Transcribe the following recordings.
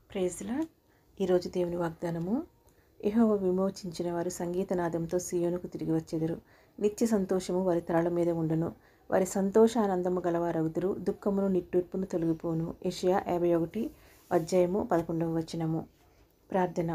Praise lord. ఈరోజు దేవుని వాగ్దానము. యెహోవా విమోచించిన వారు సంగీతనాదంతో సీయోనుకు తిరిగి వచ్చెదరు. నిత్య సంతోషము వారి తలల మీద ఉండును. వారి సంతోషానందము గలవారగుదురు. దుఃఖమును నిట్టూర్పును తొలగిపోను. యెషయా 51:11. ప్రార్థన.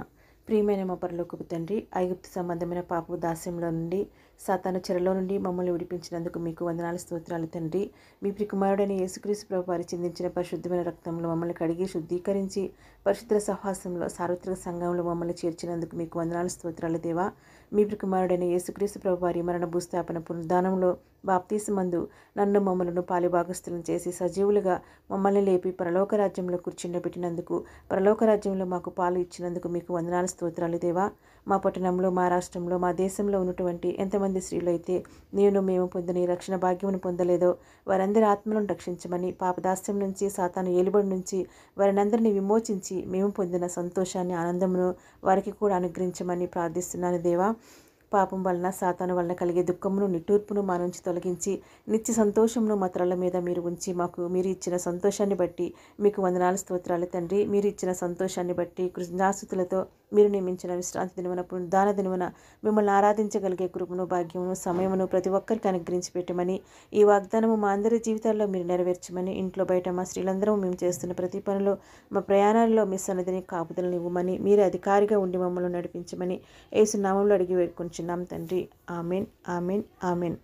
ప్రియమైన మా పరలోకపు తండ్రి, ఐగుప్తు సంబంధమైన పాపపు దాస్యంలో నుండి, సాతాను చెరలో నుండి మమ్మల్ని విడిపించినందుకు మీకు వందనాలు, స్తోత్రాలు తండ్రి. మీ ప్రియకుమారుడైన యేసుక్రీస్తు ప్రభు వారి చిందించిన పరిశుద్ధమైన రక్తంలో మమ్మల్ని కడిగి శుద్ధీకరించి పరిశుద్ధ సహవాసంలో సార్వత్రిక సంఘంలో మమ్మల్ని చేర్చినందుకు మీకు వందనాలు, స్తోత్రాలు దేవా. మీ ప్రియకుమారుడైన యేసుక్రీస్తు ప్రభు వారి మరణ భూస్థాపన పునరుద్ధానంలో బాప్తీసమందు నన్ను మమ్మలను పాలిభాగస్తులను చేసి సజీవులుగా మమ్మల్ని లేపి పరలోక రాజ్యంలో కూర్చుండబెట్టినందుకు, పరలోక రాజ్యంలో మాకు పాలు ఇచ్చినందుకు మీకు వందనాలు, స్తోత్రాలు దేవా. మా పట్టణంలో, మా రాష్ట్రంలో, మా దేశంలో ఉన్నటువంటి ఎంతమంది స్త్రీలు అయితే మేము పొందిన ఈ రక్షణ భాగ్యమును పొందలేదో వారందరి ఆత్మలను రక్షించమని, పాపదాస్యం నుంచి, సాతాను ఏలుబడి నుంచి వారినందరినీ విమోచించి మేము పొందిన సంతోషాన్ని, ఆనందమును వారికి కూడా అనుగ్రహించమని ప్రార్థిస్తున్నాను దేవా. పాపం వలన, సాతాను వలన కలిగే దుఃఖమును, నిట్టూర్పును మా నుంచి తొలగించి నిత్య సంతోషమును మా తలల మీద మీరు ఉంచి మీరు ఇచ్చిన సంతోషాన్ని బట్టి మీకు వందనాలు, స్తోత్రాలు తండ్రి. మీరు ఇచ్చిన సంతోషాన్ని బట్టి కృతజ్ఞాస్తుతులతో మీరు నియమించిన విశ్రాంతి దినమున, పునరుద్ధాన దినమున మిమ్మల్ని ఆరాధించగలిగే కృపను, భాగ్యమును, సమయమును ప్రతి ఒక్కరికి అనుగ్రహించి పెట్టమని, ఈ వాగ్దానము మా అందరి జీవితాల్లో మీరు నెరవేర్చమని, ఇంట్లో బయట మా స్త్రీలందరూ మేము చేస్తున్న ప్రతి పనిలో, మా ప్రయాణాల్లో మీ సన్నిధిని కాపుదలను ఇవ్వమని, మీరు అధికారిగా ఉండి మమ్మల్ని నడిపించమని యేసు నామములో అడిగి వేడుకొంచున్నాం తండ్రి. Amen, amen, amen.